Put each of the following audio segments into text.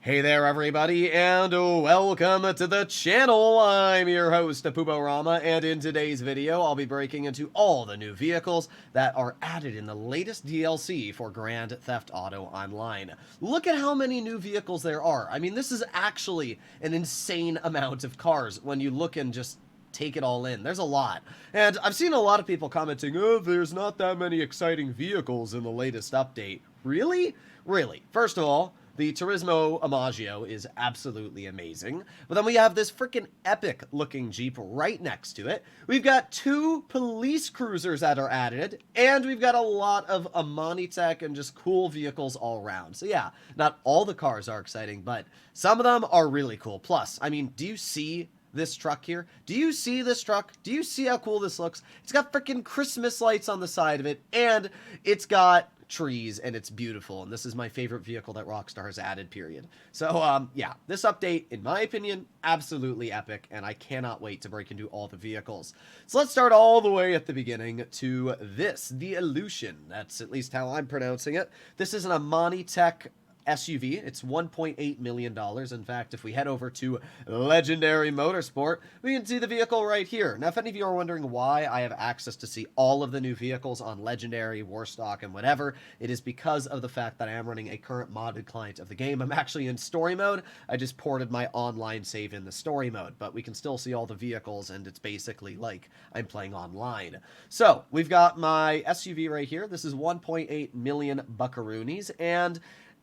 Hey there everybody, and welcome to the channel. I'm your host, Puborama, and in today's video, I'll be breaking into all the new vehicles that are added in the latest DLC for Grand Theft Auto Online. Look at how many new vehicles there are. I mean, this is actually an insane amount of cars when you look and just take it all in. There's a lot. And I've seen a lot of people commenting, oh, there's not that many exciting vehicles in the latest update. Really? Really? First of all, the Turismo Imaggio is absolutely amazing. But then we have this freaking epic looking Jeep right next to it. We've got two police cruisers that are added, and we've got a lot of Amani Tech and just cool vehicles all around. So yeah, not all the cars are exciting, but some of them are really cool. Plus, I mean, do you see this truck here? Do you see this truck? Do you see how cool this looks? It's got freaking Christmas lights on the side of it, and it's got trees, and it's beautiful, and this is my favorite vehicle that Rockstar has added, period. So, yeah, this update, in my opinion, absolutely epic, and I cannot wait to break into all the vehicles. So let's start all the way at the beginning to this, the Illusion. That's at least how I'm pronouncing it. This is an Amani Tech SUV. It's $1.8 million. In fact, if we head over to Legendary Motorsport, we can see the vehicle right here. Now, if any of you are wondering why I have access to see all of the new vehicles on Legendary, Warstock, and whatever, it is because of the fact that I am running a current modded client of the game. I'm actually in story mode. I just ported my online save in the story mode, but we can still see all the vehicles, and it's basically like I'm playing online. So, we've got my SUV right here. This is 1.8 million buckaroonies, and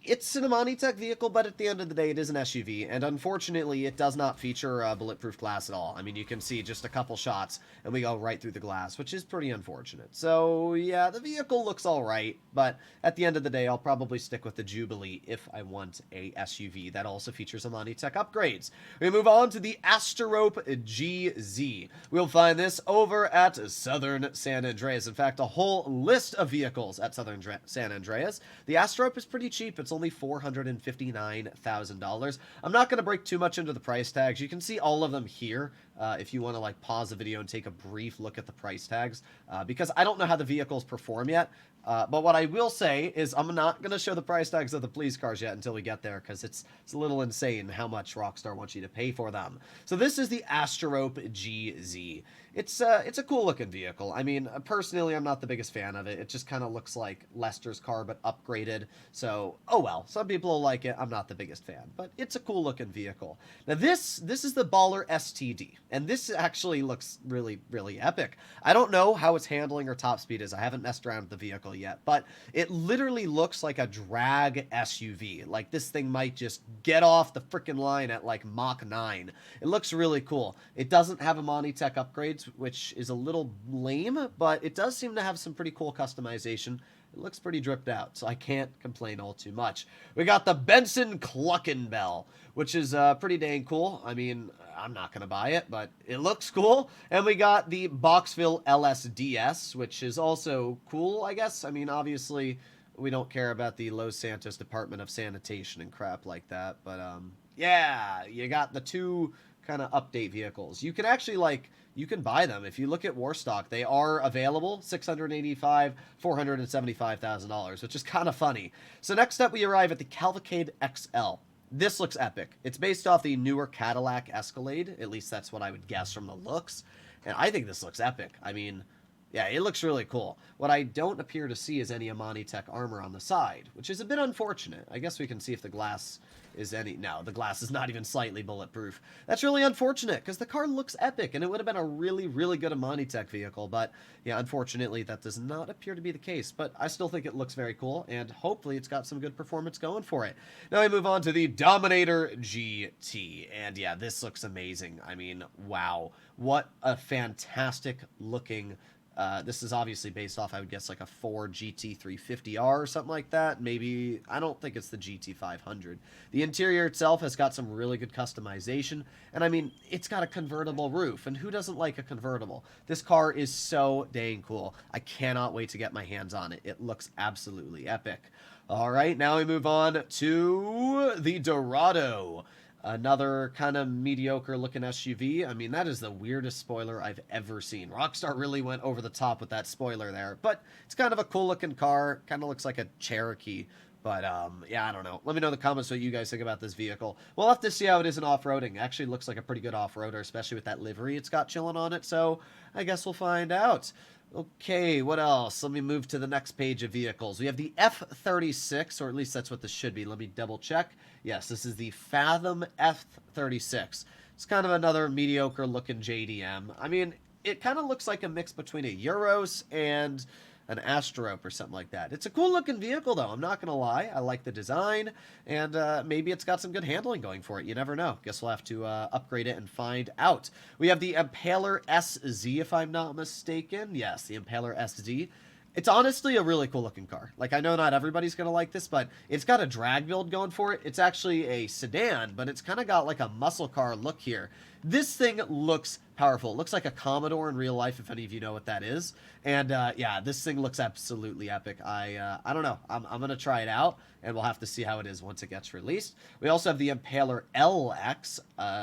it's an Amani Tech vehicle, but at the end of the day, it is an SUV, and unfortunately, it does not feature a bulletproof glass at all. I mean, you can see just a couple shots, and we go right through the glass, which is pretty unfortunate. So, yeah, the vehicle looks alright, but at the end of the day, I'll probably stick with the Jubilee if I want a SUV that also features Amani Tech upgrades. We move on to the Asterope GZ. We'll find this over at Southern San Andreas. In fact, a whole list of vehicles at Southern San Andreas. The Asterope is pretty cheap. It's only $459,000. I'm not going to break too much into the price tags. You can see all of them here if you want to like pause the video and take a brief look at the price tags because I don't know how the vehicles perform yet. But what I will say is I'm not going to show the price tags of the police cars yet until we get there because it's a little insane how much Rockstar wants you to pay for them. So this is the Asterope GZ. It's a cool looking vehicle. I mean, personally, I'm not the biggest fan of it. It just kind of looks like Lester's car, but upgraded. So, oh well. Some people will like it. I'm not the biggest fan, but it's a cool looking vehicle. Now this is the Baller STD, and this actually looks really, really epic. I don't know how its handling or top speed is. I haven't messed around with the vehicle yet, but it literally looks like a drag SUV. Like this thing might just get off the freaking line at like Mach 9. It looks really cool. It doesn't have Amani Tech upgrades, which is a little lame, but it does seem to have some pretty cool customization. It looks pretty dripped out, so I can't complain all too much. We got the Benson Cluckenbell, which is pretty dang cool. I mean, I'm not going to buy it, but it looks cool. And we got the Boxville LSDS, which is also cool, I guess. I mean, obviously, we don't care about the Los Santos Department of Sanitation and crap like that, but yeah, you got the two kind of update vehicles. You can actually you can buy them. If you look at Warstock, they are available, $685,000, $475,000, which is kind of funny. So next up, we arrive at the Cavalcade XL. This looks epic. It's based off the newer Cadillac Escalade. At least that's what I would guess from the looks. And I think this looks epic. I mean, yeah, it looks really cool. What I don't appear to see is any Amani Tech armor on the side, which is a bit unfortunate. I guess we can see if the glass is any... No, the glass is not even slightly bulletproof. That's really unfortunate, because the car looks epic, and it would have been a really, really good Amani Tech vehicle, but yeah, unfortunately, that does not appear to be the case, but I still think it looks very cool, and hopefully it's got some good performance going for it. Now we move on to the Dominator GT, and yeah, this looks amazing. I mean, wow. What a fantastic looking... this is obviously based off, I would guess, like a Ford GT350R or something like that. Maybe, I don't think it's the GT500. The interior itself has got some really good customization. And I mean, it's got a convertible roof. And who doesn't like a convertible? This car is so dang cool. I cannot wait to get my hands on it. It looks absolutely epic. All right, now we move on to the Dorado. Another kind of mediocre looking SUV. I mean, that is the weirdest spoiler I've ever seen. Rockstar really went over the top with that spoiler there, but it's kind of a cool looking car. Kind of looks like a Cherokee, But, yeah, I don't know. Let me know in the comments what you guys think about this vehicle. We'll have to see how it is in off-roading. Actually looks like a pretty good off-roader, especially with that livery it's got chilling on it. So I guess we'll find out. Okay, what else? Let me move to the next page of vehicles. We have the F36, or at least that's what this should be. Let me double check. Yes, this is the Fathom F36. It's kind of another mediocre looking JDM. I mean, it kind of looks like a mix between a Euros and an Astrope or something like that. It's a cool looking vehicle though, I'm not gonna lie. I like the design, and maybe it's got some good handling going for it. You never know. Guess we'll have to upgrade it and find out. We have the Impaler SZ, if I'm not mistaken. Yes, the Impaler SZ. It's honestly a really cool looking car. Like, I know not everybody's going to like this, but it's got a drag build going for it. It's actually a sedan, but it's kind of got like a muscle car look here. This thing looks powerful. It looks like a Commodore in real life, if any of you know what that is. And yeah, this thing looks absolutely epic. I don't know. I'm going to try it out, and we'll have to see how it is once it gets released. We also have the Impaler LX,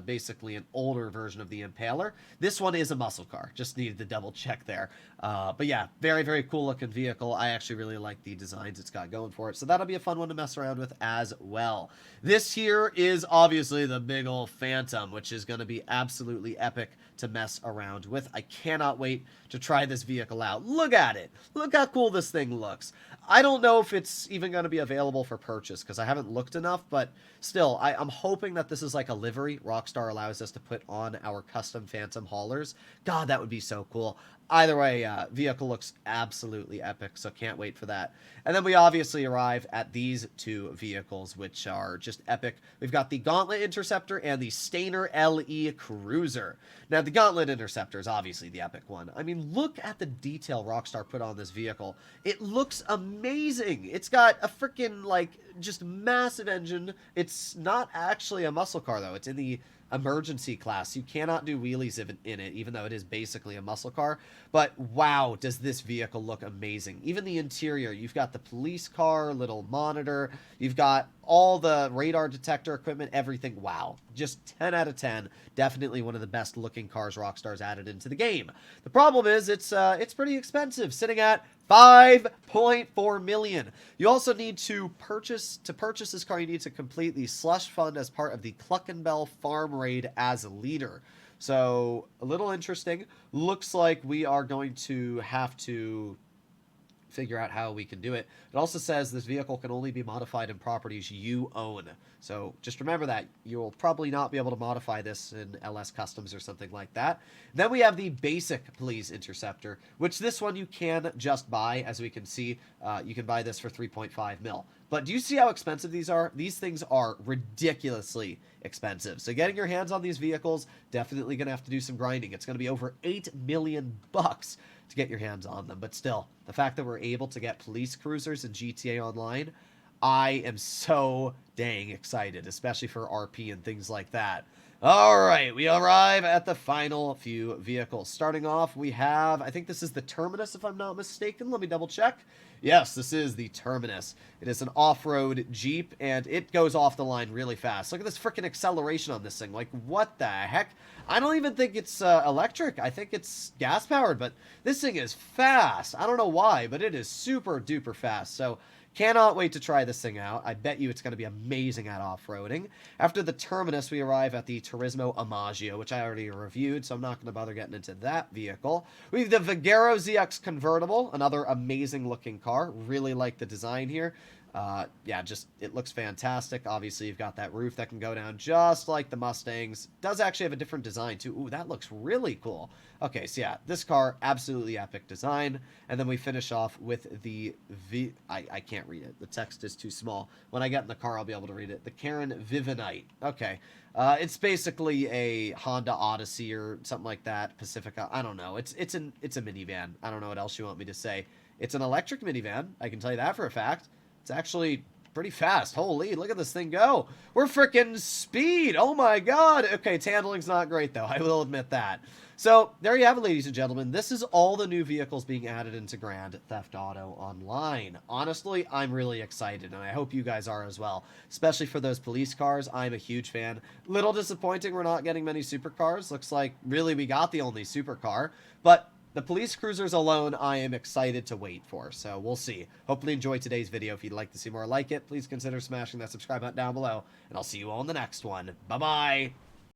basically an older version of the Impaler. This one is a muscle car. Just needed to double check there. But yeah, very, very cool looking vehicle. I actually really like the designs it's got going for it. So that'll be a fun one to mess around with as well. This here is obviously the big old Phantom, which is going to be absolutely epic to mess around with. I cannot wait to try this vehicle out. Look at it. Look how cool this thing looks. I don't know if it's even going to be available for purchase because I haven't looked enough, but still, I'm hoping that this is like a livery Rockstar allows us to put on our custom Phantom haulers. God, that would be so cool. Either way, vehicle looks absolutely epic, so can't wait for that. And then we obviously arrive at these two vehicles, which are just epic. We've got the Gauntlet Interceptor and the Stainer LE Cruiser. Now, the Gauntlet Interceptor is obviously the epic one. I mean, look at the detail Rockstar put on this vehicle. It looks amazing. It's got a freaking, like, just massive engine. It's not actually a muscle car, though. It's in the emergency class. You cannot do wheelies in it, even though it is basically a muscle car. But wow, does this vehicle look amazing. Even the interior, you've got the police car, little monitor, you've got all the radar detector equipment, everything. Wow, just 10 out of 10. Definitely one of the best looking cars Rockstar's added into the game. The problem is it's pretty expensive, sitting at $5.4 million. You also need to purchase this car. You need to complete the slush fund as part of the Cluckenbell Farm Raid as a leader. So a little interesting. Looks like we are going to have to figure out how we can do it. It also says this vehicle can only be modified in properties you own. So just remember that. You'll probably not be able to modify this in LS Customs or something like that. Then we have the basic Police Interceptor, which this one you can just buy. As we can see, you can buy this for 3.5 mil. But do you see how expensive these are? These things are ridiculously expensive. So getting your hands on these vehicles, definitely going to have to do some grinding. It's going to be over $8 million to get your hands on them. But still, the fact that we're able to get police cruisers in GTA Online, I am so dang excited, especially for RP and things like that. All right, we arrive at the final few vehicles. Starting off, we have, I think this is the Terminus, if I'm not mistaken. Let me double check. Yes, this is the Terminus. It is an off-road Jeep, and it goes off the line really fast. Look at this freaking acceleration on this thing. Like, what the heck? I don't even think it's electric. I think it's gas-powered, but this thing is fast. I don't know why, but it is super-duper fast. So cannot wait to try this thing out. I bet you it's going to be amazing at off-roading. After the Terminus, we arrive at the Turismo Imaggio, which I already reviewed, so I'm not going to bother getting into that vehicle. We have the Vigero ZX Convertible, another amazing-looking car. Really like the design here. Yeah, just, it looks fantastic. Obviously, you've got that roof that can go down just like the Mustangs. Does actually have a different design, too. Ooh, that looks really cool. Okay, so yeah, this car, absolutely epic design. And then we finish off with the I can't read it. The text is too small. When I get in the car, I'll be able to read it. The Karen Vivinite. Okay. It's basically a Honda Odyssey or something like that. Pacifica. I don't know. It's a minivan. I don't know what else you want me to say. It's an electric minivan. I can tell you that for a fact. It's actually pretty fast. Holy, look at this thing go. We're freaking speed. Oh my god. Okay, its handling's not great though. I will admit that. So there you have it, ladies and gentlemen. This is all the new vehicles being added into Grand Theft Auto Online. Honestly, I'm really excited, and I hope you guys are as well. Especially for those police cars. I'm a huge fan. Little disappointing we're not getting many supercars. Looks like really we got the only supercar. But The police cruisers alone, I am excited to wait for, so we'll see. Hopefully enjoy today's video. If you'd like to see more like it, please consider smashing that subscribe button down below, and I'll see you all in the next one. Bye-bye!